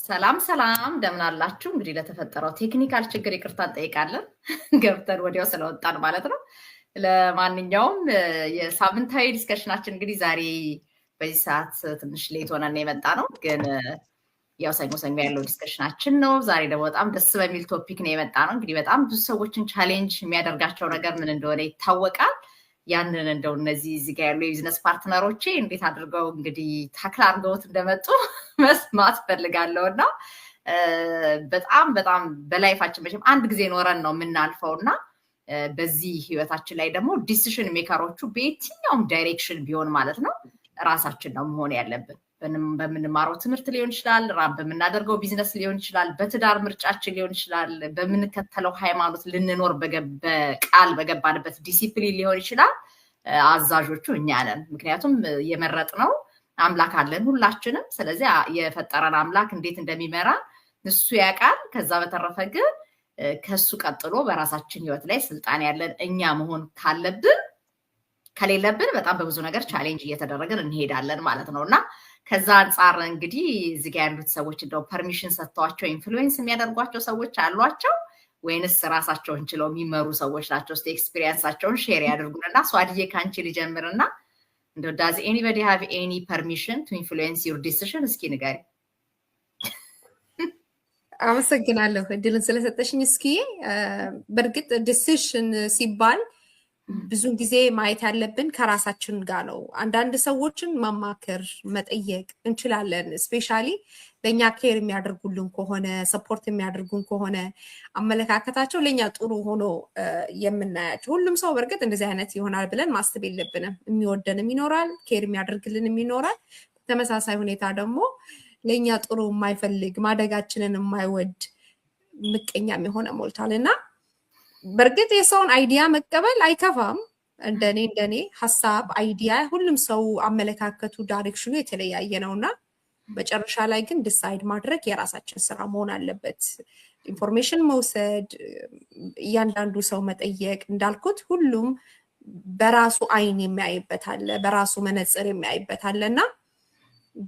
ሰላም ሰላም እንደምን አላችሁ? እንግዲህ ለተፈጠረው ቴክኒካል ችግር ይቅርታ እንጠይቃለን። ገብተን ወዲያው ስለወጣን ማለት ነው። ለማንኛውም የሳምንታዊ ዲስከሽናችን እንግዲህ ዛሬ በዚህ ሰዓት ትንሽ ሌት ሆነን የመጣ ነው፣ ግን ያው ሰኞ ሰኞ ያለው ዲስከሽናችን ነው። ዛሬ ደግሞ በጣም ደስ በሚል ቶፒክ ነው የመጣ ነው። እንግዲህ በጣም ብዙ ሰዎችን ቻሌንጅ የሚያደርጋቸው ነገር ምን እንደሆነ ይታወቃል። ያንን እንደው እነዚህ እዚህ ጋር ያሉ የቢዝነስ ፓርትነሮቼ እንዴት አድርገው እንግዲህ ታክል አድርገውት እንደመጡ መስማት ፈልጋለሁ። እና በጣም በጣም በላይፋችን መቼም አንድ ጊዜ ኖረን ነው የምናልፈው እና በዚህ ህይወታችን ላይ ደግሞ ዲሲሽን ሜከሮቹ በየትኛውም ዳይሬክሽን ቢሆን ማለት ነው ራሳችን ነው መሆን ያለብን። በምንማረው ትምህርት ሊሆን ይችላል፣ በምናደርገው ቢዝነስ ሊሆን ይችላል፣ በትዳር ምርጫችን ሊሆን ይችላል፣ በምንከተለው ሃይማኖት ልንኖር በቃል በገባንበት ዲሲፕሊን ሊሆን ይችላል። አዛዦቹ እኛ ነን። ምክንያቱም የመረጥነው አምላክ አለን ሁላችንም። ስለዚህ የፈጠረን አምላክ እንዴት እንደሚመራ እሱ ያውቃል። ከዛ በተረፈ ግን ከሱ ቀጥሎ በራሳችን ህይወት ላይ ስልጣን ያለን እኛ መሆን ከሌለብን በጣም በብዙ ነገር ቻሌንጅ እየተደረገን እንሄዳለን ማለት ነው። እና ከዛ አንጻር እንግዲህ እዚህ ጋር ያሉት ሰዎች እንደው ፐርሚሽን ሰጥተዋቸው ኢንፍሉዌንስ የሚያደርጓቸው ሰዎች አሏቸው ወይንስ ራሳቸውን ችለው የሚመሩ ሰዎች ናቸው? እስቲ ኤክስፒሪየንሳቸውን ሼር ያድርጉንና ሷድዬ ካንቺ ልጀምርና እንደው does anybody have any permission to influence your decision? እስኪ ንገሪ። አመሰግናለሁ እድልን ስለሰጠሽኝ። እስኪ በርግጥ ዲሲሽን ሲባል ብዙ ጊዜ ማየት ያለብን ከራሳችን ጋር ነው። አንዳንድ ሰዎችን ማማከር መጠየቅ እንችላለን። ስፔሻሊ ለኛ ኬር የሚያደርጉልን ከሆነ ሰፖርት የሚያደርጉን ከሆነ አመለካከታቸው ለኛ ጥሩ ሆኖ የምናያቸው ሁሉም ሰው በርግጥ እንደዚህ አይነት ይሆናል ብለን ማሰብ የለብንም። የሚወደንም ይኖራል፣ ኬር የሚያደርግልንም ይኖራል። በተመሳሳይ ሁኔታ ደግሞ ለኛ ጥሩ የማይፈልግ ማደጋችንን የማይወድ ምቀኛም የሆነ ሞልቷልና በርግጥ የሰውን አይዲያ መቀበል አይከፋም። እንደኔ ሐሳብ አይዲያ ሁሉም ሰው አመለካከቱ ዳይሬክሽኑ የተለያየ ነውና መጨረሻ ላይ ግን ዲሳይድ ማድረግ የራሳችን ስራ መሆን አለበት። ኢንፎርሜሽን መውሰድ፣ እያንዳንዱ ሰው መጠየቅ፣ እንዳልኩት ሁሉም በራሱ አይን የሚያይበት አለ፣ በራሱ መነጽር የሚያይበት አለና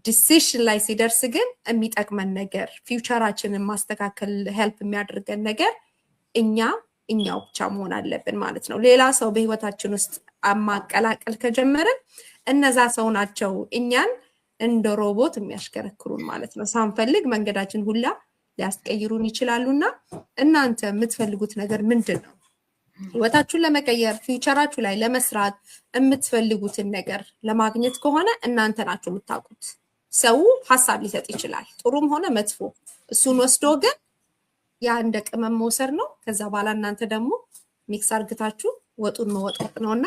ዲሲሽን ላይ ሲደርስ ግን የሚጠቅመን ነገር ፊውቸራችንን ማስተካከል ሄልፕ የሚያደርገን ነገር እኛው ብቻ መሆን አለብን ማለት ነው። ሌላ ሰው በህይወታችን ውስጥ ማቀላቀል ከጀመርን እነዛ ሰው ናቸው እኛን እንደ ሮቦት የሚያሽከረክሩን ማለት ነው። ሳንፈልግ መንገዳችን ሁላ ሊያስቀይሩን ይችላሉና እናንተ የምትፈልጉት ነገር ምንድነው? ህይወታችሁን ለመቀየር ፊውቸራችሁ ላይ ለመስራት የምትፈልጉትን ነገር ለማግኘት ከሆነ እናንተ ናችሁ የምታውቁት። ሰው ሐሳብ ሊሰጥ ይችላል፣ ጥሩም ሆነ መጥፎ። እሱን ወስዶ ግን ያ እንደ ቅመም መውሰድ ነው። ከዛ በኋላ እናንተ ደግሞ ሚክስ አርግታችሁ ወጡን መወጣት ነውና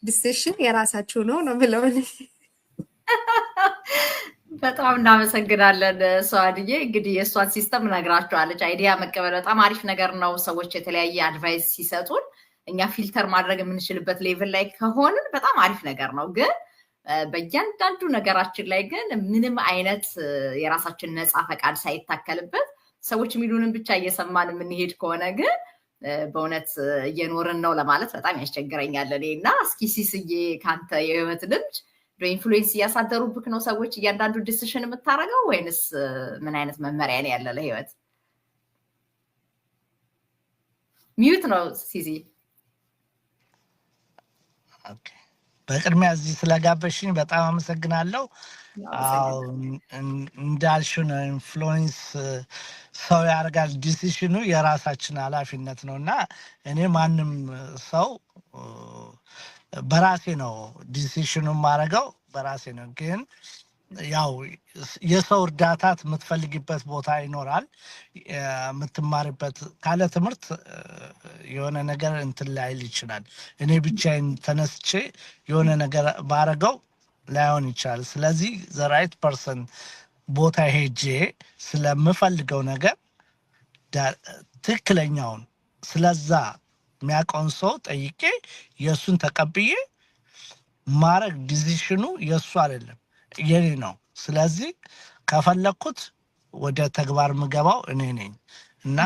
ዲሲሽን የራሳችሁ ነው ብለው። በጣም እናመሰግናለን ሷድዬ። እንግዲህ የእሷን ሲስተም ነግራችኋለች። አይዲያ መቀበል በጣም አሪፍ ነገር ነው። ሰዎች የተለያየ አድቫይስ ሲሰጡን እኛ ፊልተር ማድረግ የምንችልበት ሌቭል ላይ ከሆንን በጣም አሪፍ ነገር ነው። ግን በእያንዳንዱ ነገራችን ላይ ግን ምንም አይነት የራሳችን ነፃ ፈቃድ ሳይታከልበት ሰዎች የሚሉንን ብቻ እየሰማን የምንሄድ ከሆነ ግን በእውነት እየኖርን ነው ለማለት በጣም ያስቸግረኛል እኔ። እና እስኪ ሲስዬ ካንተ የህይወት ልምድ ኢንፍሉዌንስ እያሳደሩብክ ነው ሰዎች እያንዳንዱ ዲሲሽን የምታደርገው ወይንስ ምን አይነት መመሪያ ነው ያለ ለህይወት? ሚዩት ነው ሲሲ። ኦኬ፣ በቅድሚያ እዚህ ስለጋበሽኝ በጣም አመሰግናለሁ። እንዳልሽው ነው ኢንፍሉዌንስ ሰው ያደርጋል። ዲሲሽኑ የራሳችን ኃላፊነት ነው እና እኔ ማንም ሰው በራሴ ነው ዲሲሽኑ ማድረገው በራሴ ነው። ግን ያው የሰው እርዳታ የምትፈልጊበት ቦታ ይኖራል። የምትማሪበት ካለ ትምህርት የሆነ ነገር እንትን ላይል ይችላል። እኔ ብቻዬን ተነስቼ የሆነ ነገር ባረገው ላይሆን ይችላል። ስለዚህ ዘ ራይት ፐርሰን ቦታ ሄጄ ስለምፈልገው ነገር ትክክለኛውን ስለዛ የሚያውቀውን ሰው ጠይቄ የእሱን ተቀብዬ ማድረግ ዲሲሽኑ የእሱ አይደለም የኔ ነው። ስለዚህ ከፈለኩት ወደ ተግባር ምገባው እኔ ነኝ እና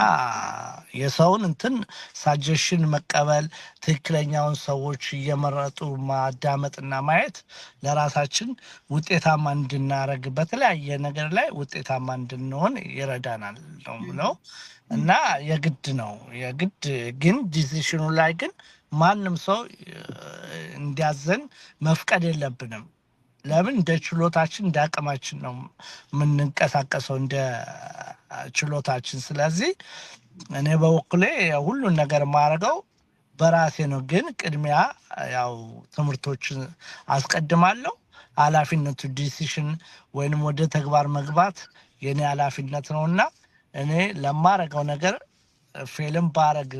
የሰውን እንትን ሳጀሽን መቀበል ትክክለኛውን ሰዎች እየመረጡ ማዳመጥና ማየት ለራሳችን ውጤታማ እንድናረግ በተለያየ ነገር ላይ ውጤታማ እንድንሆን ይረዳናል ነው ምለው። እና የግድ ነው የግድ ግን ዲሲሽኑ ላይ ግን ማንም ሰው እንዲያዘን መፍቀድ የለብንም። ለምን እንደ ችሎታችን እንደ አቅማችን ነው የምንንቀሳቀሰው እንደ ችሎታችን። ስለዚህ እኔ በበኩሌ ሁሉን ነገር ማድረገው በራሴ ነው። ግን ቅድሚያ ያው ትምህርቶችን አስቀድማለሁ። ኃላፊነቱ ዲሲሽን ወይንም ወደ ተግባር መግባት የኔ ኃላፊነት ነውና እኔ ለማረገው ነገር ፌልም ባረግ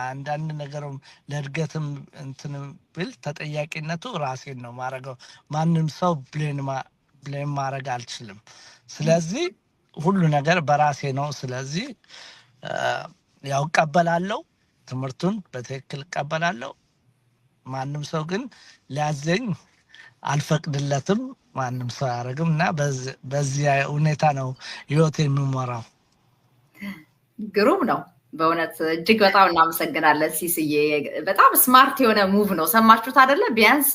አንዳንድ ነገርም ለእድገትም እንትን ብል ተጠያቂነቱ ራሴን ነው ማረገው። ማንም ሰው ብሌም ማረግ አልችልም። ስለዚህ ሁሉ ነገር በራሴ ነው። ስለዚህ ያው እቀበላለሁ፣ ትምህርቱን በትክክል እቀበላለሁ። ማንም ሰው ግን ሊያዘኝ አልፈቅድለትም። ማንም ሰው አያረግም እና በዚህ ሁኔታ ነው ህይወት የሚመራው። ግሩም ነው በእውነት እጅግ በጣም እናመሰግናለን ሲስዬ። በጣም ስማርት የሆነ ሙቭ ነው። ሰማችሁት አይደለ? ቢያንስ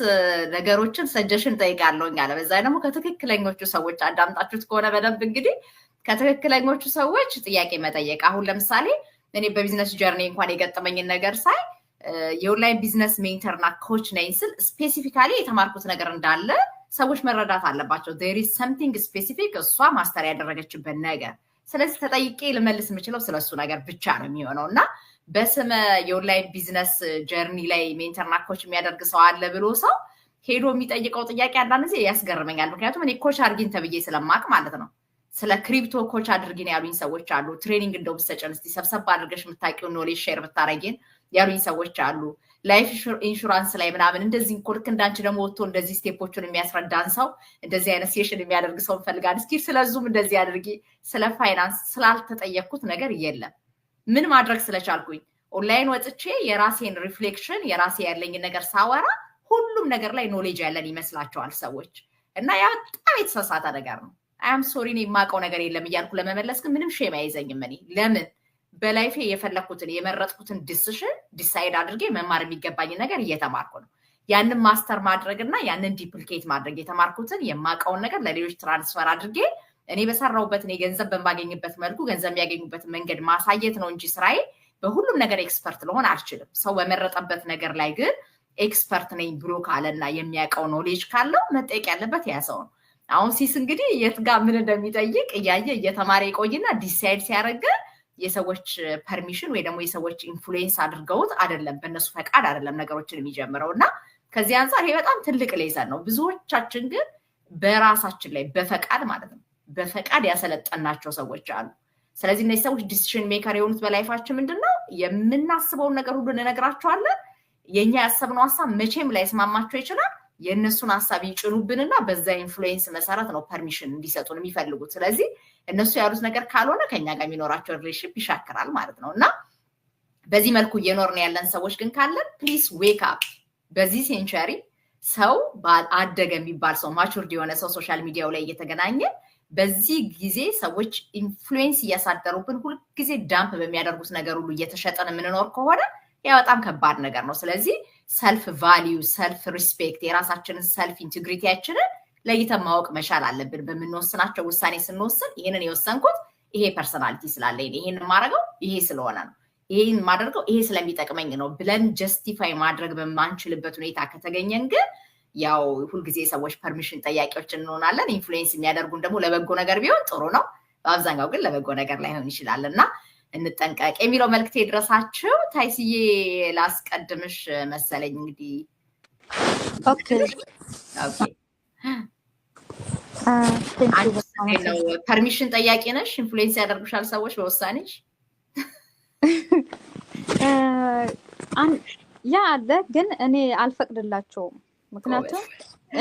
ነገሮችን ሰጀሽን ጠይቃለሁኝ አለ። በዛ ደግሞ ከትክክለኞቹ ሰዎች አዳምጣችሁት ከሆነ በደንብ እንግዲህ ከትክክለኞቹ ሰዎች ጥያቄ መጠየቅ። አሁን ለምሳሌ እኔ በቢዝነስ ጀርኒ እንኳን የገጠመኝን ነገር ሳይ የኦንላይን ቢዝነስ ሜንተርና ኮች ነኝ ስል ስፔሲፊካሊ የተማርኩት ነገር እንዳለ ሰዎች መረዳት አለባቸው። ዜር ኢዝ ሰምቲንግ ስፔሲፊክ እሷ ማስተር ያደረገችበት ነገር። ስለዚህ ተጠይቄ ልመልስ የምችለው ስለሱ ነገር ብቻ ነው የሚሆነው እና በስመ የኦንላይን ቢዝነስ ጀርኒ ላይ ሜንተርና ኮች የሚያደርግ ሰው አለ ብሎ ሰው ሄዶ የሚጠይቀው ጥያቄ አንዳንድ ጊዜ ያስገርመኛል። ምክንያቱም እኔ ኮች አድርጊን ተብዬ ስለማቅ ማለት ነው። ስለ ክሪፕቶ ኮች አድርጊን ያሉኝ ሰዎች አሉ። ትሬኒንግ እንደው ብትሰጭን እስቲ ሰብሰብ አድርገሽ የምታውቂውን ኖሌጅ ሼር ብታረጊን ያሉኝ ሰዎች አሉ። ላይፍ ኢንሹራንስ ላይ ምናምን እንደዚህ ልክ እንዳንቺ ደግሞ ወጥቶ እንደዚህ ስቴፖቹን የሚያስረዳን ሰው እንደዚህ አይነት ሴሽን የሚያደርግ ሰው እንፈልጋለን። እስኪ ስለዙም እንደዚህ አድርጊ። ስለ ፋይናንስ ስላልተጠየቅኩት ነገር የለም። ምን ማድረግ ስለቻልኩኝ ኦንላይን ወጥቼ የራሴን ሪፍሌክሽን የራሴ ያለኝን ነገር ሳወራ ሁሉም ነገር ላይ ኖሌጅ ያለን ይመስላቸዋል ሰዎች እና ያ በጣም የተሳሳተ ነገር ነው። አም ሶሪ እኔ የማውቀው ነገር የለም እያልኩ ለመመለስ ግን ምንም ሼም አይዘኝም። እኔ ለምን በላይፌ የፈለኩትን የመረጥኩትን ዲሲሽን ዲሳይድ አድርጌ መማር የሚገባኝ ነገር እየተማርኩ ነው። ያንን ማስተር ማድረግና ያንን ዲፕሊኬት ማድረግ የተማርኩትን የማውቀውን ነገር ለሌሎች ትራንስፈር አድርጌ እኔ በሰራሁበት እኔ ገንዘብ በማገኝበት መልኩ ገንዘብ የሚያገኙበት መንገድ ማሳየት ነው እንጂ ስራዬ በሁሉም ነገር ኤክስፐርት ልሆን አልችልም። ሰው በመረጠበት ነገር ላይ ግን ኤክስፐርት ነኝ ብሎ ካለና የሚያውቀው ኖሌጅ ካለው መጠየቅ ያለበት ያ ሰው ነው። አሁን ሲስ እንግዲህ የት ጋር ምን እንደሚጠይቅ እያየ እየተማረ ይቆይና ዲሳይድ ሲያደርግ የሰዎች ፐርሚሽን ወይ ደግሞ የሰዎች ኢንፍሉዌንስ አድርገውት አይደለም፣ በእነሱ ፈቃድ አይደለም ነገሮችን የሚጀምረው እና ከዚህ አንጻር ይሄ በጣም ትልቅ ሌሰን ነው። ብዙዎቻችን ግን በራሳችን ላይ በፈቃድ ማለት ነው በፈቃድ ያሰለጠናቸው ሰዎች አሉ። ስለዚህ እነዚህ ሰዎች ዲሲሽን ሜከር የሆኑት በላይፋችን ምንድነው የምናስበውን ነገር ሁሉ እንነግራቸዋለን። የኛ ያሰብነው ሀሳብ መቼም ላይስማማቸው ይችላል። የእነሱን ሀሳብ ይጭኑብንና በዛ ኢንፍሉዌንስ መሰረት ነው ፐርሚሽን እንዲሰጡን የሚፈልጉት። ስለዚህ እነሱ ያሉት ነገር ካልሆነ ከኛ ጋር የሚኖራቸው ሪሌሽንሺፕ ይሻክራል ማለት ነው እና በዚህ መልኩ እየኖርን ያለን ሰዎች ግን ካለን ፕሊስ ዌክ አፕ። በዚህ ሴንቸሪ ሰው አደገ የሚባል ሰው ማቹርድ የሆነ ሰው ሶሻል ሚዲያው ላይ እየተገናኘ በዚህ ጊዜ ሰዎች ኢንፍሉዌንስ እያሳደሩብን ሁልጊዜ ዳምፕ በሚያደርጉት ነገር ሁሉ እየተሸጠን የምንኖር ከሆነ ያ በጣም ከባድ ነገር ነው። ስለዚህ ሰልፍ ቫሊዩ፣ ሰልፍ ሪስፔክት፣ የራሳችንን ሰልፍ ኢንቴግሪቲያችንን ለይተን ማወቅ መቻል አለብን። በምንወስናቸው ውሳኔ ስንወስን ይህንን የወሰንኩት ይሄ ፐርሰናሊቲ ስላለኝ ይሄን ማድረገው ይሄ ስለሆነ ነው፣ ይሄን ማድረገው ይሄ ስለሚጠቅመኝ ነው ብለን ጀስቲፋይ ማድረግ በማንችልበት ሁኔታ ከተገኘን ግን ያው ሁልጊዜ ሰዎች ፐርሚሽን ጠያቂዎች እንሆናለን። ኢንፍሉዌንስ የሚያደርጉን ደግሞ ለበጎ ነገር ቢሆን ጥሩ ነው፣ በአብዛኛው ግን ለበጎ ነገር ላይሆን ይችላል እና እንጠንቀቅ የሚለው መልክቴ ድረሳችሁ። ታይስዬ ላስቀድምሽ መሰለኝ እንግዲህ። ኦኬ ፐርሚሽን ጠያቂ ነሽ? ኢንፍሉዌንስ ያደርጉሻል ሰዎች በውሳኔሽ? ያ አለ፣ ግን እኔ አልፈቅድላቸውም። ምክንያቱም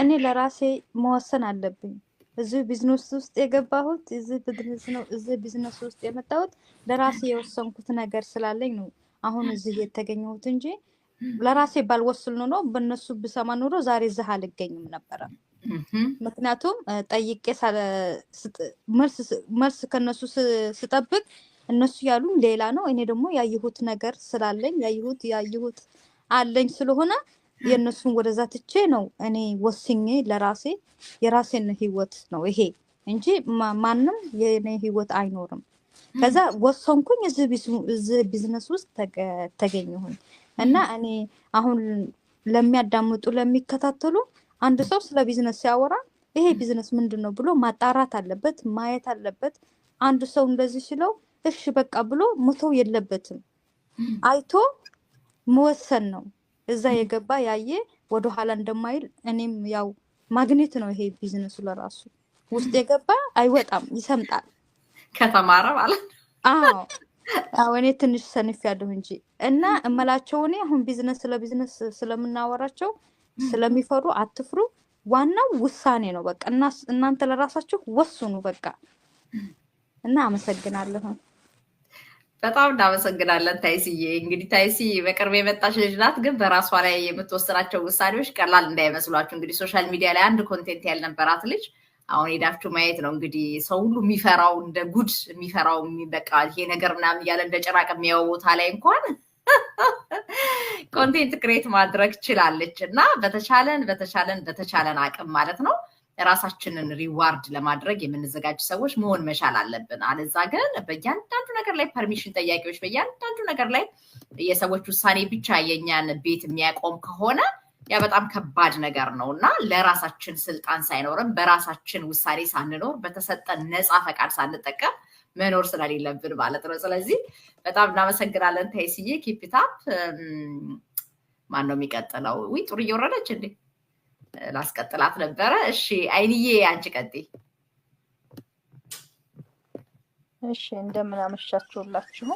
እኔ ለራሴ መወሰን አለብኝ። እዚህ ቢዝነስ ውስጥ የገባሁት እዚህ ቢዝነስ ውስጥ የመጣሁት ለራሴ የወሰንኩት ነገር ስላለኝ ነው አሁን እዚህ የተገኘሁት እንጂ ለራሴ ባልወስን ኖሮ በእነሱ ብሰማ ኖሮ ዛሬ እዚህ አልገኝም ነበረ። ምክንያቱም ጠይቄ መልስ ከነሱ ስጠብቅ እነሱ ያሉን ሌላ ነው። እኔ ደግሞ ያየሁት ነገር ስላለኝ ያየሁት አለኝ ስለሆነ የእነሱን ወደዛ ትቼ ነው እኔ ወስኜ ለራሴ የራሴን ህይወት ነው ይሄ እንጂ ማንም የኔ ህይወት አይኖርም። ከዛ ወሰንኩኝ እዚህ ቢዝነስ ውስጥ ተገኘሁኝ እና እኔ አሁን ለሚያዳምጡ ለሚከታተሉ አንድ ሰው ስለ ቢዝነስ ሲያወራ ይሄ ቢዝነስ ምንድነው ብሎ ማጣራት አለበት፣ ማየት አለበት። አንድ ሰው እንደዚህ ሲለው እሺ በቃ ብሎ መተው የለበትም። አይቶ መወሰን ነው። እዛ የገባ ያየ ወደ ኋላ እንደማይል እኔም ያው ማግኔት ነው ይሄ ቢዝነሱ ለራሱ ውስጥ የገባ አይወጣም፣ ይሰምጣል ከተማረ ማለት አዎ እኔ ትንሽ ሰንፍ ያለሁ እንጂ እና እመላቸው እኔ አሁን ቢዝነስ ለቢዝነስ ስለምናወራቸው ስለሚፈሩ አትፍሩ። ዋናው ውሳኔ ነው። በቃ እናንተ ለራሳችሁ ወስኑ በቃ። እና አመሰግናለሁ። በጣም እናመሰግናለን ታይሲዬ። እንግዲህ ታይሲ በቅርብ የመጣች ልጅ ናት፣ ግን በራሷ ላይ የምትወስናቸው ውሳኔዎች ቀላል እንዳይመስሏችሁ። እንግዲህ ሶሻል ሚዲያ ላይ አንድ ኮንቴንት ያልነበራት ልጅ አሁን ሄዳችሁ ማየት ነው እንግዲህ ሰው ሁሉ የሚፈራው እንደ ጉድ የሚፈራው በቃ ይሄ ነገር ምናምን እያለ እንደ ጭራቅ የሚያየው ቦታ ላይ እንኳን ኮንቴንት ክሬት ማድረግ ችላለች። እና በተቻለን አቅም ማለት ነው ራሳችንን ሪዋርድ ለማድረግ የምንዘጋጅ ሰዎች መሆን መቻል አለብን። አለዛ ግን በእያንዳንዱ ነገር ላይ ፐርሚሽን ጠያቂዎች፣ በእያንዳንዱ ነገር ላይ የሰዎች ውሳኔ ብቻ የኛን ቤት የሚያቆም ከሆነ ያ በጣም ከባድ ነገር ነው እና ለራሳችን ስልጣን ሳይኖርም በራሳችን ውሳኔ ሳንኖር በተሰጠን ነፃ ፈቃድ ሳንጠቀም መኖር ስለሌለብን ማለት ነው። ስለዚህ በጣም እናመሰግናለን ታይሲዬ። ኪፕ ኢት አፕ። ማን ነው የሚቀጥለው? ውይ ጥሩ እየወረደች እንዴ! ላስቀጥላት ነበረ። እሺ አይንዬ አንቺ ቀጥይ። እሺ እንደምን አመሻችሁላችሁ።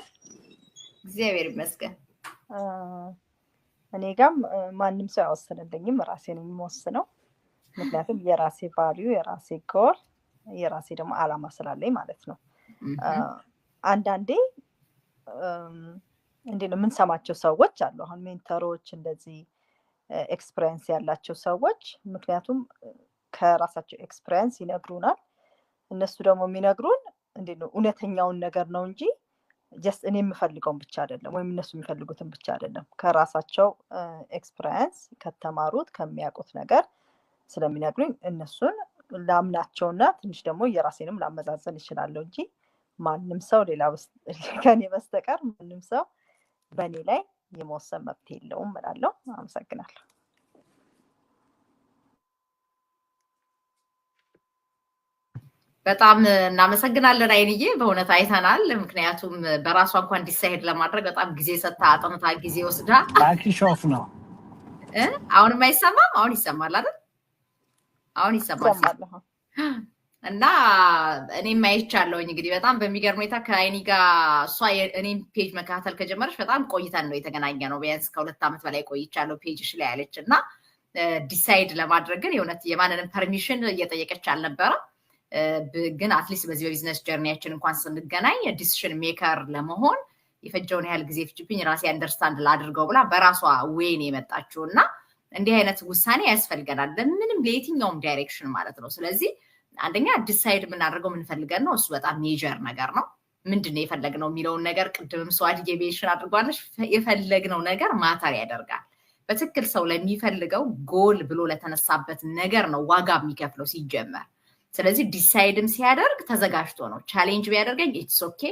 እግዚአብሔር ይመስገን። እኔ ጋም ማንም ሰው ያወሰነልኝም ራሴ ነኝ የምወስነው። ምክንያቱም የራሴ ቫልዩ፣ የራሴ ጎል፣ የራሴ ደግሞ አላማ ስላለኝ ማለት ነው። አንዳንዴ እንዴ ነው የምንሰማቸው ሰዎች አሉ። አሁን ሜንተሮች እንደዚህ ኤክስፒሪየንስ ያላቸው ሰዎች ምክንያቱም ከራሳቸው ኤክስፒሪየንስ ይነግሩናል። እነሱ ደግሞ የሚነግሩን እንዴ ነው እውነተኛውን ነገር ነው እንጂ ጀስት እኔ የምፈልገውን ብቻ አይደለም ወይም እነሱ የሚፈልጉትን ብቻ አይደለም። ከራሳቸው ኤክስፒሪየንስ ከተማሩት ከሚያውቁት ነገር ስለሚነግሩኝ እነሱን ላምናቸውና ትንሽ ደግሞ የራሴንም ላመዛዘን ይችላለሁ እንጂ ማንም ሰው ሌላ ከኔ በስተቀር ማንም ሰው በእኔ ላይ የመወሰን መብት የለውም እላለሁ። አመሰግናለሁ። በጣም እናመሰግናለን አይንዬ። በእውነት አይተናል። ምክንያቱም በራሷ እንኳን ዲሳይድ ለማድረግ በጣም ጊዜ ሰጥታ አጥንታ ጊዜ ወስዳ ሾፍ ነው። አሁንም አይሰማም? አሁን ይሰማል አይደል? አሁን ይሰማል። እና እኔም አይቻለሁኝ እንግዲህ በጣም በሚገርም ሁኔታ ከአይኒ ጋር እሷ እኔም ፔጅ መከታተል ከጀመረች በጣም ቆይተን ነው የተገናኘ ነው። ቢያንስ ከ2 ዓመት በላይ ቆይቻለሁ ፔጅሽ ላይ ያለች እና ዲሳይድ ለማድረግ ግን የእውነት የማንንም ፐርሚሽን እየጠየቀች አልነበረም። ግን አትሊስት በዚህ በቢዝነስ ጀርኒያችን እንኳን ስንገናኝ ዲሲሽን ሜከር ለመሆን የፈጀውን ያህል ጊዜ ፍጅብኝ ራሴ አንደርስታንድ ላድርገው ብላ በራሷ ዌይ ነው የመጣችው እና እንዲህ አይነት ውሳኔ ያስፈልገናል ለምንም ለየትኛውም ዳይሬክሽን ማለት ነው። ስለዚህ አንደኛ ዲሳይድ የምናደርገው የምንፈልገን ነው። እሱ በጣም ሜጀር ነገር ነው። ምንድን ነው የፈለግነው የሚለውን ነገር ቅድምም ሰው አድጌ ቤሽን አድርጓለች። የፈለግነው ነገር ማተር ያደርጋል። በትክክል ሰው ለሚፈልገው ጎል ብሎ ለተነሳበት ነገር ነው ዋጋ የሚከፍለው ሲጀመር። ስለዚህ ዲሳይድም ሲያደርግ ተዘጋጅቶ ነው። ቻሌንጅ ቢያደርገኝ ኢትስ ኦኬ፣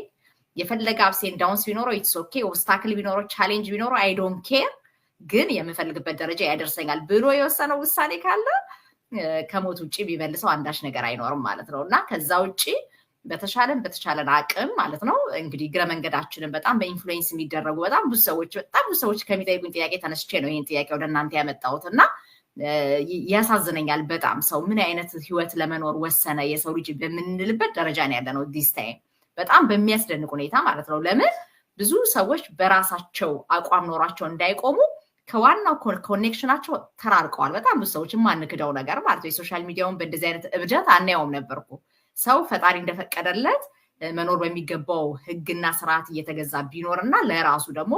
የፈለገ አፕሴን ዳውንስ ቢኖረው ኢትስ ኦኬ፣ ኦብስታክል ቢኖረው ቻሌንጅ ቢኖረው አይ ዶንት ኬር፣ ግን የምፈልግበት ደረጃ ያደርሰኛል ብሎ የወሰነው ውሳኔ ካለ ከሞት ውጭ ቢመልሰው አንዳች ነገር አይኖርም ማለት ነው። እና ከዛ ውጭ በተቻለን አቅም ማለት ነው እንግዲህ ግረ መንገዳችንን በጣም በኢንፍሉዌንስ የሚደረጉ በጣም ብዙ ሰዎች ከሚጠይቁኝ ጥያቄ ተነስቼ ነው ይህን ጥያቄ ወደ እናንተ ያመጣሁት እና ያሳዝነኛል በጣም ሰው ምን አይነት ህይወት ለመኖር ወሰነ የሰው ልጅ በምንልበት ደረጃ ነው ያለ ነው ዲስ ታይም በጣም በሚያስደንቅ ሁኔታ ማለት ነው። ለምን ብዙ ሰዎች በራሳቸው አቋም ኖሯቸው እንዳይቆሙ ከዋናው ኮኔክሽናቸው ተራርቀዋል። በጣም ብዙ ሰዎች የማንክደው ነገር ማለት ነው። የሶሻል ሚዲያውን በእንደዚህ አይነት እብደት አናየውም ነበርኩ። ሰው ፈጣሪ እንደፈቀደለት መኖር በሚገባው ህግና ስርዓት እየተገዛ ቢኖርና ለራሱ ደግሞ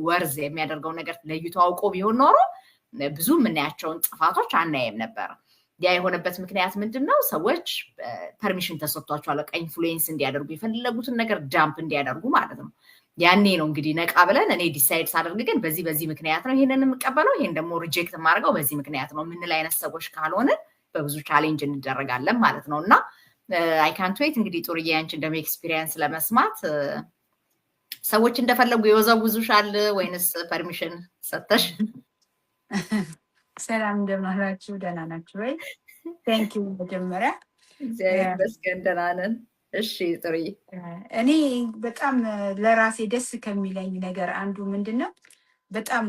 ወርዝ የሚያደርገው ነገር ለይቶ አውቆ ቢሆን ኖሮ ብዙ የምናያቸውን ጥፋቶች አናየም ነበር። ያ የሆነበት ምክንያት ምንድነው? ሰዎች ፐርሚሽን ተሰጥቷቸዋል በቃ ኢንፍሉዌንስ እንዲያደርጉ የፈለጉትን ነገር ዳምፕ እንዲያደርጉ ማለት ነው። ያኔ ነው እንግዲህ ነቃ ብለን እኔ ዲሳይድ ሳደርግ ግን በዚህ ምክንያት ነው ይሄንን የምቀበለው፣ ይሄን ደግሞ ሪጀክት የማደርገው በዚህ ምክንያት ነው የምንል አይነት ሰዎች ካልሆነ በብዙ ቻሌንጅ እንደረጋለን ማለት ነው። እና አይ ካንት ዌይት እንግዲህ ጥሩዬ አንቺን ደግሞ ኤክስፒሪየንስ ለመስማት ሰዎች እንደፈለጉ ይወዘውዙሻል ወይንስ ፐርሚሽን ሰጥተሽ? ሰላም እንደምን አላችሁ? ደህና ናችሁ ወይ? ቴንክ ዩ መጀመሪያ እግዚአብሔር ይመስገን ደህና ነን። እሺ ጥሩዬ፣ እኔ በጣም ለራሴ ደስ ከሚለኝ ነገር አንዱ ምንድነው በጣም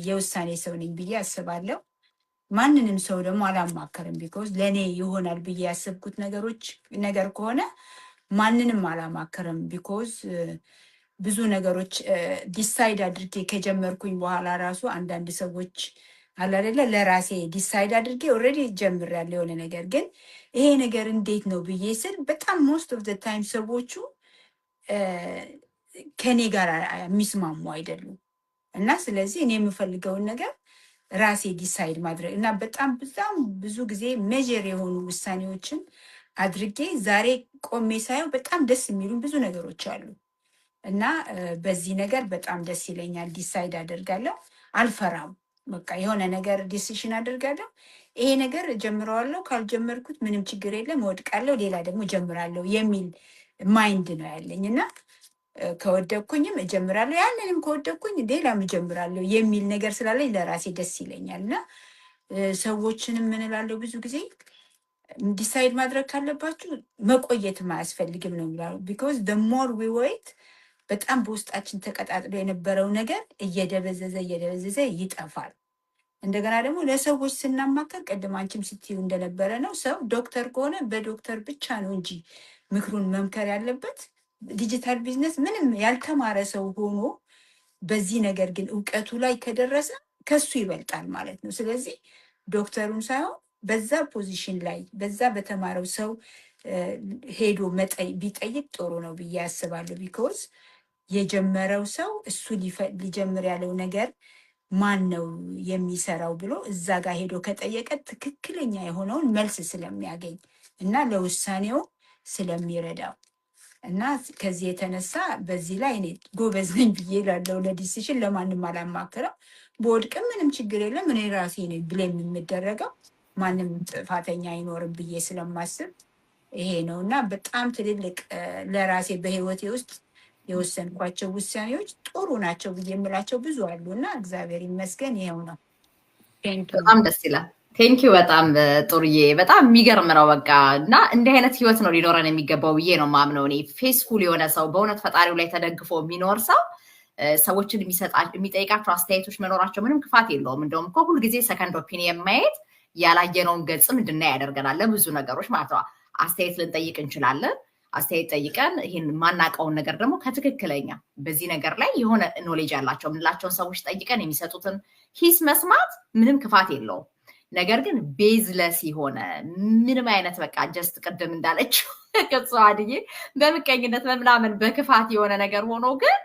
የውሳኔ ሰው ነኝ ብዬ አስባለሁ። ማንንም ሰው ደግሞ አላማከርም። ቢኮዝ ለእኔ ይሆናል ብዬ ያሰብኩት ነገር ከሆነ ማንንም አላማከርም። ቢኮዝ ብዙ ነገሮች ዲሳይድ አድርጌ ከጀመርኩኝ በኋላ ራሱ አንዳንድ ሰዎች አላደለ ለራሴ ዲሳይድ አድርጌ ኦልሬዲ ጀምሬያለሁ የሆነ ነገር ግን ይሄ ነገር እንዴት ነው ብዬ ስል በጣም ሞስት ኦፍ ዘ ታይም ሰዎቹ ከኔ ጋር የሚስማሙ አይደሉም። እና ስለዚህ እኔ የምፈልገውን ነገር ራሴ ዲሳይድ ማድረግ እና በጣም ብዙ ጊዜ ሜጀር የሆኑ ውሳኔዎችን አድርጌ ዛሬ ቆሜ ሳየው በጣም ደስ የሚሉ ብዙ ነገሮች አሉ። እና በዚህ ነገር በጣም ደስ ይለኛል። ዲሳይድ አደርጋለሁ፣ አልፈራም። በቃ የሆነ ነገር ዲሲሽን አደርጋለሁ። ይሄ ነገር ጀምረዋለሁ፣ ካልጀመርኩት ምንም ችግር የለም፣ እወድቃለሁ፣ ሌላ ደግሞ ጀምራለሁ የሚል ማይንድ ነው ያለኝ። እና ከወደቅኩኝም እጀምራለሁ፣ ያንንም ከወደቅኩኝ ሌላም እጀምራለሁ የሚል ነገር ስላለኝ ለራሴ ደስ ይለኛል። እና ሰዎችንም ምን እላለሁ ብዙ ጊዜ ዲሳይድ ማድረግ ካለባችሁ መቆየትም አያስፈልግም ነው የሚለው። ቢኮዝ the more we wait በጣም በውስጣችን ተቀጣጥሎ የነበረው ነገር እየደበዘዘ ይጠፋል። እንደገና ደግሞ ለሰዎች ስናማከር ቅድም አንቺም ስትዩ እንደነበረ ነው፣ ሰው ዶክተር ከሆነ በዶክተር ብቻ ነው እንጂ ምክሩን መምከር ያለበት። ዲጂታል ቢዝነስ ምንም ያልተማረ ሰው ሆኖ በዚህ ነገር ግን እውቀቱ ላይ ከደረሰ ከሱ ይበልጣል ማለት ነው። ስለዚህ ዶክተሩን ሳይሆን በዛ ፖዚሽን ላይ በዛ በተማረው ሰው ሄዶ ቢጠይቅ ጥሩ ነው ብዬ አስባለሁ። ቢኮዝ የጀመረው ሰው እሱ ሊጀምር ያለው ነገር ማን ነው የሚሰራው ብሎ እዛ ጋር ሄዶ ከጠየቀ ትክክለኛ የሆነውን መልስ ስለሚያገኝ እና ለውሳኔው ስለሚረዳው እና ከዚህ የተነሳ በዚህ ላይ እኔ ጎበዝ ነኝ ብዬ ላለው ለዲሲሽን ለማንም አላማክረው። በወድቅም ምንም ችግር የለም፣ እኔ ራሴ ነኝ ብሌም የምደረገው፣ ማንም ጥፋተኛ አይኖርም ብዬ ስለማስብ ይሄ ነው። እና በጣም ትልልቅ ለራሴ በህይወቴ ውስጥ የወሰንኳቸው ውሳኔዎች ጥሩ ናቸው ብዬ የምላቸው ብዙ አሉ እና እግዚአብሔር ይመስገን ይሄው ነው። በጣም ደስ ይላል። ቴንኪዩ በጣም ጥሩዬ፣ በጣም የሚገርም ነው። በቃ እና እንዲህ አይነት ህይወት ነው ሊኖረን የሚገባው ብዬ ነው ማምነው እኔ። ፌስፉል የሆነ ሰው በእውነት ፈጣሪው ላይ ተደግፎ የሚኖር ሰው ሰዎችን የሚጠይቃቸው አስተያየቶች መኖራቸው ምንም ክፋት የለውም። እንደውም እኮ ሁልጊዜ ሰከንድ ኦፒኒየን ማየት ያላየነውን ገጽም እንድናይ ያደርገናል ለብዙ ነገሮች ማለት ነው። አስተያየት ልንጠይቅ እንችላለን። አስተያየት ጠይቀን ይህን ማናውቀውን ነገር ደግሞ ከትክክለኛ በዚህ ነገር ላይ የሆነ ኖሌጅ ያላቸው የምንላቸውን ሰዎች ጠይቀን የሚሰጡትን ሂስ መስማት ምንም ክፋት የለውም። ነገር ግን ቤዝለስ የሆነ ምንም አይነት በቃ ጀስት ቅድም እንዳለችው ከጽዋድዬ በምቀኝነት በምናምን በክፋት የሆነ ነገር ሆኖ ግን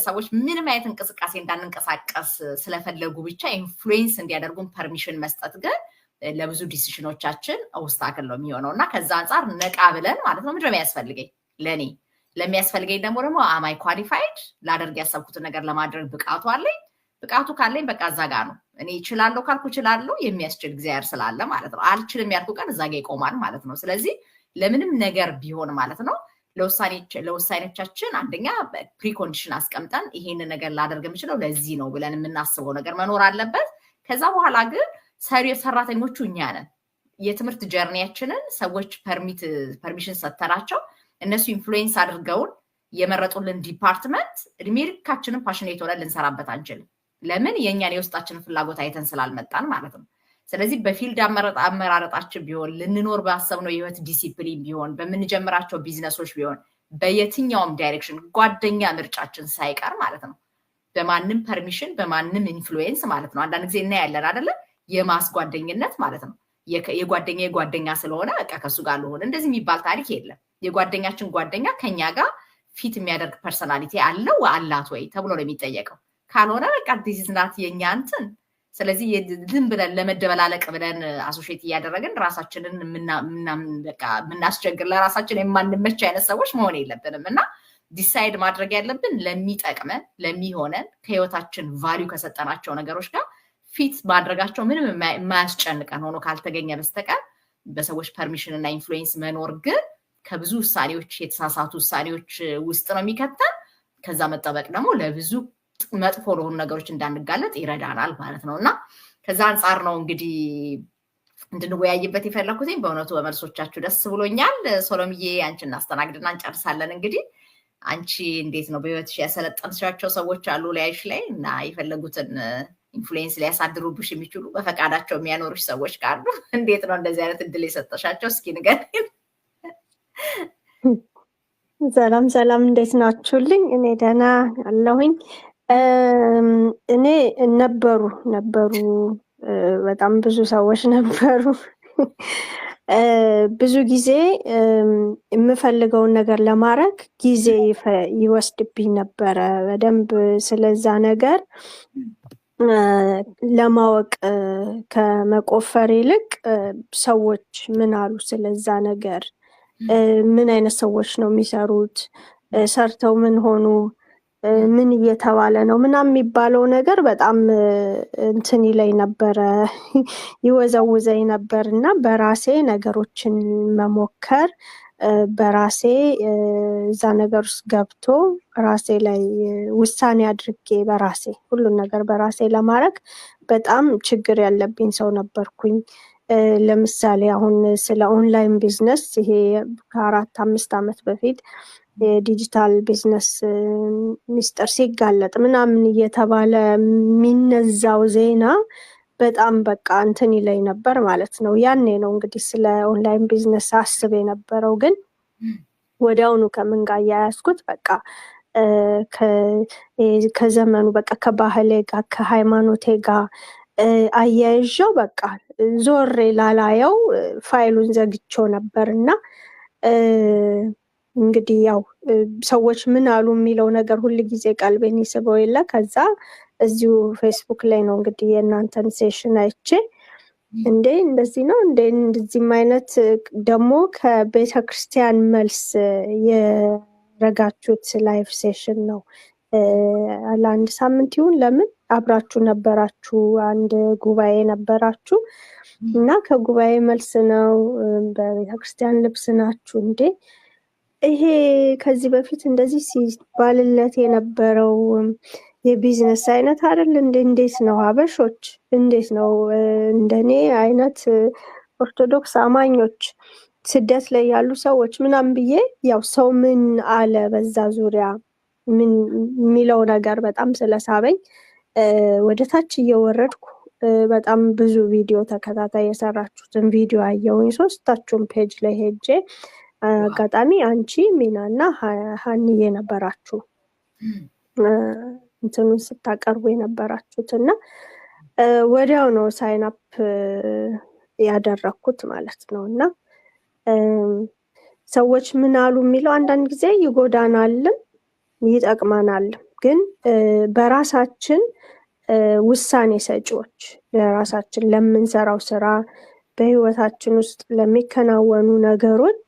ሰዎች ምንም አይነት እንቅስቃሴ እንዳንንቀሳቀስ ስለፈለጉ ብቻ ኢንፍሉዌንስ እንዲያደርጉን ፐርሚሽን መስጠት ግን ለብዙ ዲሲሽኖቻችን ኦብስታክል ነው የሚሆነው። እና ከዛ አንጻር ነቃ ብለን ማለት ነው ምንድነው የሚያስፈልገኝ ለእኔ ለሚያስፈልገኝ ደግሞ አማይ ኳሊፋይድ ላደርግ ያሰብኩትን ነገር ለማድረግ ብቃቱ አለኝ። ብቃቱ ካለኝ በቃ እዛ ጋ ነው። እኔ እችላለሁ ካልኩ እችላለሁ፣ የሚያስችል እግዚአብሔር ስላለ ማለት ነው። አልችልም ያልኩ ቀን እዛ ጋ ይቆማል ማለት ነው። ስለዚህ ለምንም ነገር ቢሆን ማለት ነው ለውሳኔዎቻችን አንደኛ ፕሪኮንዲሽን አስቀምጠን ይሄንን ነገር ላደርግ የምችለው ለዚህ ነው ብለን የምናስበው ነገር መኖር አለበት። ከዛ በኋላ ግን ሰራተኞቹ እኛ ነን። የትምህርት ጀርኒያችንን ሰዎች ፐርሚሽን ሰተናቸው እነሱ ኢንፍሉዌንስ አድርገውን የመረጡልን ዲፓርትመንት እድሜ ልካችንን ፓሽኔት ሆነን ልንሰራበት አንችልም። ለምን? የእኛን የውስጣችንን ፍላጎት አይተን ስላልመጣን ማለት ነው። ስለዚህ በፊልድ አመራረጣችን ቢሆን ልንኖር ባሰብነው የህይወት ዲሲፕሊን ቢሆን በምንጀምራቸው ቢዝነሶች ቢሆን በየትኛውም ዳይሬክሽን ጓደኛ ምርጫችን ሳይቀር ማለት ነው በማንም ፐርሚሽን በማንም ኢንፍሉዌንስ ማለት ነው። አንዳንድ ጊዜ እናያለን አይደለ? የማስጓደኝነት ማለት ነው። የጓደኛ ስለሆነ በቃ ከሱ ጋር ልሆን እንደዚህ የሚባል ታሪክ የለም። የጓደኛችን ጓደኛ ከኛ ጋር ፊት የሚያደርግ ፐርሰናሊቲ አለው አላት ወይ ተብሎ ነው የሚጠየቀው። ካልሆነ በቃ ዲስ ኢዝ ናት የኛ እንትን። ስለዚህ ዝም ብለን ለመደበላለቅ ብለን አሶሺየት እያደረግን ራሳችንን በቃ የምናስቸግር ለራሳችን የማንመች አይነት ሰዎች መሆን የለብንም እና ዲሳይድ ማድረግ ያለብን ለሚጠቅመን ለሚሆነን ከህይወታችን ቫልዩ ከሰጠናቸው ነገሮች ጋር ፊት ማድረጋቸው ምንም የማያስጨንቀን ሆኖ ካልተገኘ በስተቀር በሰዎች ፐርሚሽን እና ኢንፍሉዌንስ መኖር ግን ከብዙ ውሳኔዎች የተሳሳቱ ውሳኔዎች ውስጥ ነው የሚከተን። ከዛ መጠበቅ ደግሞ ለብዙ መጥፎ ለሆኑ ነገሮች እንዳንጋለጥ ይረዳናል ማለት ነው እና ከዛ አንጻር ነው እንግዲህ እንድንወያይበት የፈለኩትኝ። በእውነቱ በመልሶቻችሁ ደስ ብሎኛል። ሶሎምዬ አንቺን እናስተናግድና እንጨርሳለን። እንግዲህ አንቺ እንዴት ነው በህይወትሽ ያሰለጠንሻቸው ሰዎች አሉ ላይሽ ላይ እና የፈለጉትን ኢንፍሉዌንስ ሊያሳድሩብሽ የሚችሉ በፈቃዳቸው የሚያኖሩሽ ሰዎች ካሉ እንዴት ነው እንደዚህ አይነት እድል የሰጠሻቸው? እስኪ ንገሪኝ። ሰላም እንዴት ናችሁልኝ? እኔ ደህና አለሁኝ። እኔ ነበሩ በጣም ብዙ ሰዎች ነበሩ። ብዙ ጊዜ የምፈልገውን ነገር ለማድረግ ጊዜ ይወስድብኝ ነበረ። በደንብ ስለዛ ነገር ለማወቅ ከመቆፈር ይልቅ ሰዎች ምን አሉ ስለዛ ነገር፣ ምን አይነት ሰዎች ነው የሚሰሩት፣ ሰርተው ምን ሆኑ፣ ምን እየተባለ ነው ምናምን የሚባለው ነገር በጣም እንትን ይለኝ ነበረ፣ ይወዘውዘኝ ነበር እና በራሴ ነገሮችን መሞከር በራሴ እዛ ነገር ውስጥ ገብቶ ራሴ ላይ ውሳኔ አድርጌ በራሴ ሁሉን ነገር በራሴ ለማድረግ በጣም ችግር ያለብኝ ሰው ነበርኩኝ። ለምሳሌ አሁን ስለ ኦንላይን ቢዝነስ ይሄ ከ4-5 ዓመት በፊት የዲጂታል ቢዝነስ ሚስጥር ሲጋለጥ ምናምን እየተባለ የሚነዛው ዜና በጣም በቃ እንትን ይለኝ ነበር ማለት ነው። ያኔ ነው እንግዲህ ስለ ኦንላይን ቢዝነስ አስብ የነበረው። ግን ወዲያውኑ ከምን ጋር ያያዝኩት በቃ ከዘመኑ በቃ ከባህሌ ጋር ከሃይማኖቴ ጋር አያይዤው በቃ ዞሬ ላላየው ፋይሉን ዘግቼው ነበር እና እንግዲህ ያው ሰዎች ምን አሉ የሚለው ነገር ሁሉ ጊዜ ቀልቤን ይስበው የለ። ከዛ እዚሁ ፌስቡክ ላይ ነው እንግዲህ የእናንተን ሴሽን አይቼ እንዴ እንደዚህ ነው እንዴ እንደዚህም አይነት ደግሞ ከቤተ ክርስቲያን መልስ የረጋችሁት ላይፍ ሴሽን ነው። ለአንድ ሳምንት ይሁን ለምን አብራችሁ ነበራችሁ፣ አንድ ጉባኤ ነበራችሁ እና ከጉባኤ መልስ ነው በቤተ ክርስቲያን ልብስ ናችሁ እንዴ ይሄ ከዚህ በፊት እንደዚህ ሲባልለት የነበረው የቢዝነስ አይነት አይደል እንዴ? እንዴት ነው ሀበሾች እንዴት ነው እንደኔ አይነት ኦርቶዶክስ አማኞች ስደት ላይ ያሉ ሰዎች ምናምን ብዬ ያው ሰው ምን አለ በዛ ዙሪያ ምን የሚለው ነገር በጣም ስለሳበኝ ወደ ታች እየወረድኩ በጣም ብዙ ቪዲዮ ተከታታይ የሰራችሁትን ቪዲዮ አየሁኝ። ሶስታችሁም ፔጅ ላይ ሄጄ አጋጣሚ አንቺ ሚናና ሀንዬ ነበራችሁ እንትኑን ስታቀርቡ የነበራችሁት እና ወዲያው ነው ሳይን አፕ ያደረኩት ማለት ነው። እና ሰዎች ምን አሉ የሚለው አንዳንድ ጊዜ ይጎዳናልም ይጠቅመናልም። ግን በራሳችን ውሳኔ ሰጪዎች ለራሳችን ለምንሰራው ስራ በህይወታችን ውስጥ ለሚከናወኑ ነገሮች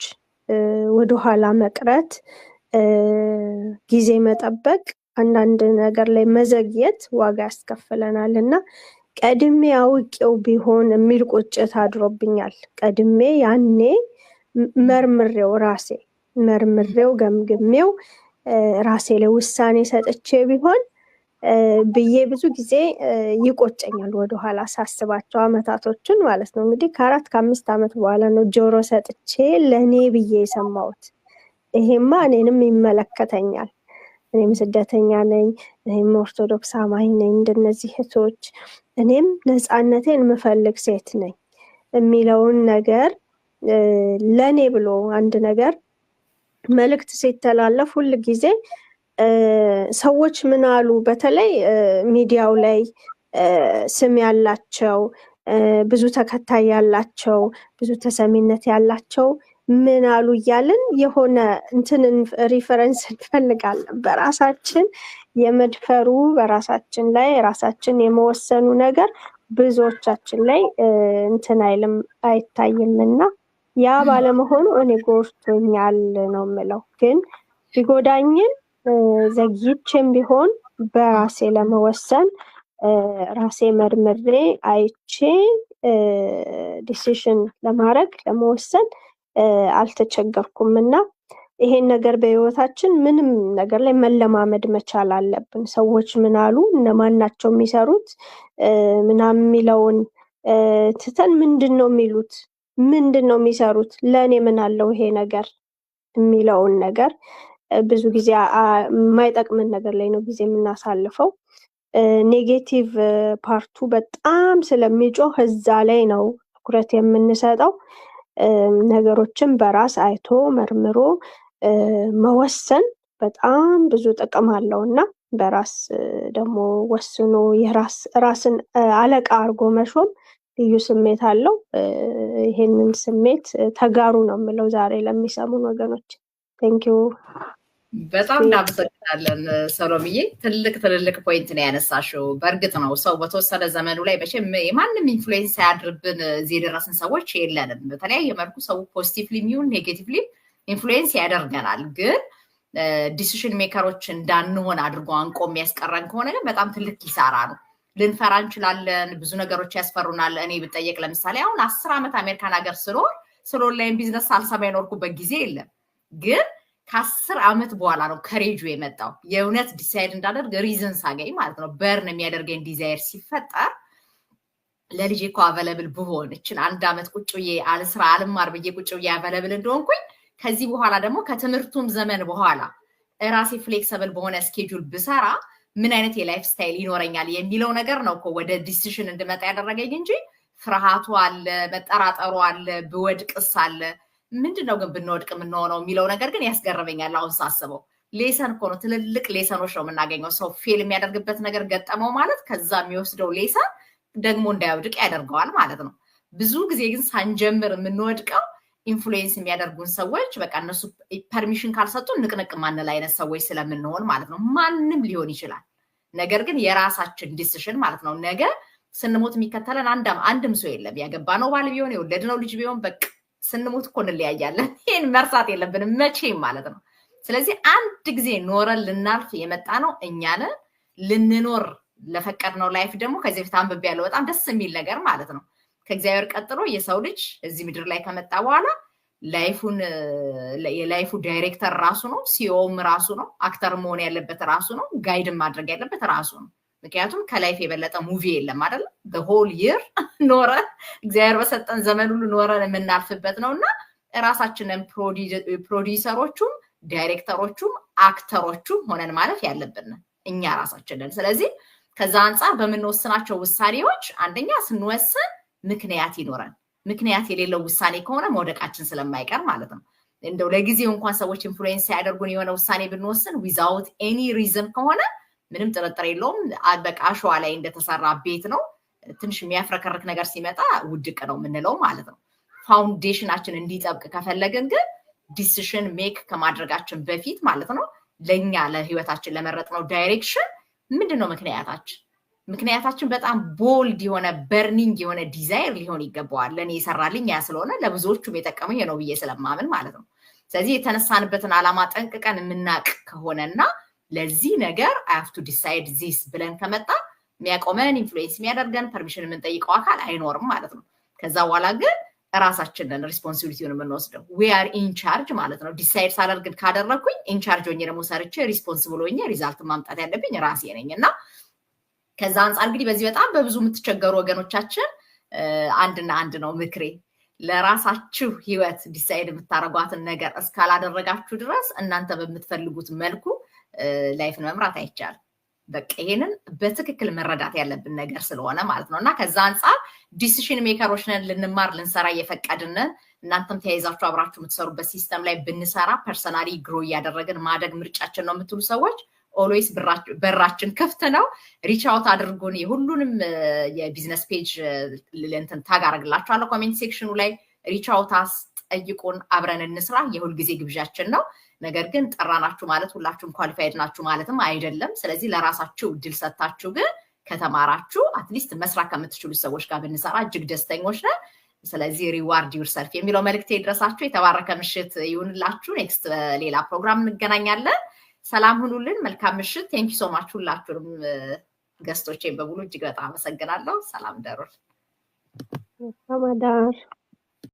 ወደኋላ መቅረት፣ ጊዜ መጠበቅ፣ አንዳንድ ነገር ላይ መዘግየት ዋጋ ያስከፍለናል እና ቀድሜ አውቄው ቢሆን የሚል ቁጭት አድሮብኛል። ቀድሜ ያኔ መርምሬው ገምግሜው ራሴ ላይ ውሳኔ ሰጥቼ ቢሆን ብዬ ብዙ ጊዜ ይቆጨኛል ወደኋላ ሳስባቸው አመታቶችን ማለት ነው። እንግዲህ ከ4-5 ዓመት በኋላ ነው ጆሮ ሰጥቼ ለእኔ ብዬ የሰማሁት ይሄማ እኔንም ይመለከተኛል፣ እኔም ስደተኛ ነኝ፣ እኔም ኦርቶዶክስ አማኝ ነኝ፣ እንደነዚህ እህቶች እኔም ነፃነቴን የምፈልግ ሴት ነኝ የሚለውን ነገር ለእኔ ብሎ አንድ ነገር መልእክት ሲተላለፍ ሁል ጊዜ ሰዎች ምን አሉ፣ በተለይ ሚዲያው ላይ ስም ያላቸው ብዙ ተከታይ ያላቸው ብዙ ተሰሚነት ያላቸው ምን አሉ እያልን የሆነ እንትንን ሪፈረንስ እንፈልጋለን። በራሳችን የመድፈሩ በራሳችን ላይ ራሳችን የመወሰኑ ነገር ብዙዎቻችን ላይ እንትን አይልም አይታይምና ያ ባለመሆኑ እኔ ጎድቶኛል ነው የምለው። ግን ቢጎዳኝም ዘግይቼም ቢሆን በራሴ ለመወሰን ራሴ መርምሬ አይቼ ዲሲሽን ለመወሰን አልተቸገርኩም እና ይሄን ነገር በህይወታችን ምንም ነገር ላይ መለማመድ መቻል አለብን። ሰዎች ምን አሉ፣ እነማን ናቸው የሚሰሩት ምናምን የሚለውን ትተን ምንድነው የሚሉት፣ ምንድነው የሚሰሩት፣ ለእኔ ምን አለው ይሄ ነገር የሚለውን ነገር ብዙ ጊዜ የማይጠቅምን ነገር ላይ ነው ጊዜ የምናሳልፈው። ኔጌቲቭ ፓርቱ በጣም ስለሚጮህ እዛ ላይ ነው ትኩረት የምንሰጠው። ነገሮችን በራስ አይቶ መርምሮ መወሰን በጣም ብዙ ጥቅም አለው እና በራስ ደግሞ ወስኖ ራስን አለቃ አድርጎ መሾም ልዩ ስሜት አለው። ይሄንን ስሜት ተጋሩ ነው የምለው ዛሬ ለሚሰሙን ወገኖች። ቴንኪው። በጣም እናመሰግናለን ሰሎምዬ። ትልልቅ ፖይንት ነው ያነሳሽው። በእርግጥ ነው ሰው በተወሰነ ዘመኑ ላይ መቼም የማንም ኢንፍሉዌንስ ሳያድርብን እዚህ የደረስን ሰዎች የለንም። በተለያየ መልኩ ሰው ፖዚቲቭሊ የሚሆን ኔጌቲቭሊ ኢንፍሉዌንስ ያደርገናል። ግን ዲሲሽን ሜከሮች እንዳንሆን አድርጎ አንቆ የሚያስቀረን ከሆነ ግን በጣም ትልቅ ኪሳራ ነው። ልንፈራ እንችላለን። ብዙ ነገሮች ያስፈሩናል። እኔ ብጠየቅ ለምሳሌ አሁን 10 ዓመት አሜሪካን ሀገር ስለ ኦንላይን ቢዝነስ ሳልሰማ የኖርኩበት ጊዜ የለም። ግን ከ10 ዓመት በኋላ ነው ከሬጁ የመጣው። የእውነት ዲሳይድ እንዳደርግ ሪዝን ሳገኝ ማለት ነው። በርን የሚያደርገኝ ዲዛይር ሲፈጠር ለልጄ እኮ አቬለብል ብሆን እችን 1 ዓመት ቁጭ ብዬ አልስራ አልማር ብዬ ቁጭ ብዬ አቬለብል እንደሆንኩኝ ከዚህ በኋላ ደግሞ ከትምህርቱም ዘመን በኋላ ራሴ ፍሌክሰብል በሆነ ስኬጁል ብሰራ ምን አይነት የላይፍ ስታይል ይኖረኛል የሚለው ነገር ነው እኮ ወደ ዲሲሽን እንድመጣ ያደረገኝ እንጂ ፍርሃቱ አለ፣ መጠራጠሩ አለ፣ ብወድቅስ አለ። ምንድነው ግን ብንወድቅ የምንሆነው የሚለው ነገር ግን ያስገርመኛል። አሁን ሳስበው ሌሰን እኮ ነው፣ ትልልቅ ሌሰኖች ነው የምናገኘው። ሰው ፌል የሚያደርግበት ነገር ገጠመው ማለት ከዛ የሚወስደው ሌሰን ደግሞ እንዳይወድቅ ያደርገዋል ማለት ነው። ብዙ ጊዜ ግን ሳንጀምር የምንወድቀው ኢንፍሉዌንስ የሚያደርጉን ሰዎች በቃ እነሱ ፐርሚሽን ካልሰጡ ንቅንቅ ማንል አይነት ሰዎች ስለምንሆን ማለት ነው። ማንም ሊሆን ይችላል። ነገር ግን የራሳችን ዲሲሽን ማለት ነው። ነገ ስንሞት የሚከተለን አንድም ሰው የለም። ያገባነው ባል ቢሆን የወለድነው ልጅ ቢሆን በቃ ስንሞት እኮ እንለያያለን። ይህን መርሳት የለብንም መቼም ማለት ነው። ስለዚህ አንድ ጊዜ ኖረን ልናልፍ የመጣ ነው እኛን ልንኖር ለፈቀድነው ላይፍ ደግሞ ከዚህ በፊት አንብቤ ያለው በጣም ደስ የሚል ነገር ማለት ነው። ከእግዚአብሔር ቀጥሎ የሰው ልጅ እዚህ ምድር ላይ ከመጣ በኋላ የላይፉ ዳይሬክተር ራሱ ነው፣ ሲኦም ራሱ ነው፣ አክተር መሆን ያለበት ራሱ ነው፣ ጋይድን ማድረግ ያለበት ራሱ ነው። ምክንያቱም ከላይፍ የበለጠ ሙቪ የለም አይደል? በሆል ይር ኖረን እግዚአብሔር በሰጠን ዘመን ሁሉ ኖረን የምናልፍበት ነው እና ራሳችንን ፕሮዲውሰሮቹም ዳይሬክተሮቹም አክተሮቹም ሆነን ማለፍ ያለብን እኛ ራሳችንን። ስለዚህ ከዛ አንጻር በምንወስናቸው ውሳኔዎች አንደኛ ስንወስን ምክንያት ይኖረን። ምክንያት የሌለው ውሳኔ ከሆነ መውደቃችን ስለማይቀር ማለት ነው። እንደው ለጊዜው እንኳን ሰዎች ኢንፍሉዌንስ ሲያደርጉን የሆነ ውሳኔ ብንወስን ዊዛውት ኤኒ ሪዝን ከሆነ ምንም ጥርጥር የለውም በቃ አሸዋ ላይ እንደተሰራ ቤት ነው። ትንሽ የሚያፍረከርክ ነገር ሲመጣ ውድቅ ነው የምንለው ማለት ነው። ፋውንዴሽናችን እንዲጠብቅ ከፈለግን ግን ዲሲሽን ሜክ ከማድረጋችን በፊት ማለት ነው ለእኛ ለህይወታችን ለመረጥነው ዳይሬክሽን ምንድነው ምክንያታችን በጣም ቦልድ የሆነ በርኒንግ የሆነ ዲዛይር ሊሆን ይገባዋል። ለእኔ የሰራልኝ ያ ስለሆነ ለብዙዎቹም የጠቀመኝ ነው ብዬ ስለማምን ማለት ነው። ስለዚህ የተነሳንበትን ዓላማ ጠንቅቀን የምናቅ ከሆነና ለዚህ ነገር I have to decide this ብለን ከመጣ የሚያቆመን ኢንፍሉዌንስ የሚያደርገን ፐርሚሽን የምንጠይቀው አካል አይኖርም ማለት ነው። ከዛ በኋላ ግን ራሳችንን ሪስፖንሲቢሊቲውን የምንወስደው we are in charge ማለት ነው። ዲሳይድ ሳላደርግ ካደረኩኝ ኢንቻርጅ ሆኜ ደግሞ ሰርቼ ሪስፖንሲብል ሆኜ ሪዛልት ማምጣት ያለብኝ ራሴ ነኝ እና ከዛ አንጻር እንግዲህ በዚህ በጣም በብዙ የምትቸገሩ ወገኖቻችን አንድና አንድ ነው ምክሬ። ለራሳችሁ ህይወት ዲሳይድ የምታረጓትን ነገር እስካላደረጋችሁ ድረስ እናንተ በምትፈልጉት መልኩ ላይፍን መምራት አይቻልም። በቃ ይሄንን በትክክል መረዳት ያለብን ነገር ስለሆነ ማለት ነው እና ከዛ አንጻር ዲሲሽን ሜከሮች ነን፣ ልንማር ልንሰራ እየፈቀድን እናንተም ተያይዛችሁ አብራችሁ የምትሰሩበት ሲስተም ላይ ብንሰራ ፐርሰናሊ ግሮ እያደረግን ማደግ ምርጫችን ነው የምትሉ ሰዎች ኦልዌይስ በራችን ክፍት ነው። ሪች አውት አድርጉን። የሁሉንም የቢዝነስ ፔጅ እንትን ታግ አደርግላችኋለሁ ኮሜንት ሴክሽኑ ላይ ሪች አውት ጠይቁን፣ አብረን እንስራ የሁል ጊዜ ግብዣችን ነው። ነገር ግን ጠራናችሁ ማለት ሁላችሁም ኳሊፋይድ ናችሁ ማለትም አይደለም። ስለዚህ ለራሳችሁ እድል ሰጣችሁ ግን ከተማራችሁ አትሊስት መስራት ከምትችሉ ሰዎች ጋር ብንሰራ እጅግ ደስተኞች ነን። ስለዚህ ሪዋርድ ዩርሰልፍ የሚለው መልእክት ይድረሳችሁ። የተባረከ ምሽት ይሁንላችሁ። ኔክስት ሌላ ፕሮግራም እንገናኛለን። ሰላም ሁኑልን። መልካም ምሽት። ቴንክ ዩ ሶ ማች ሁላችሁንም ገስቶቼን በሙሉ እጅግ በጣም አመሰግናለሁ። ሰላም ደሩል። አማዳር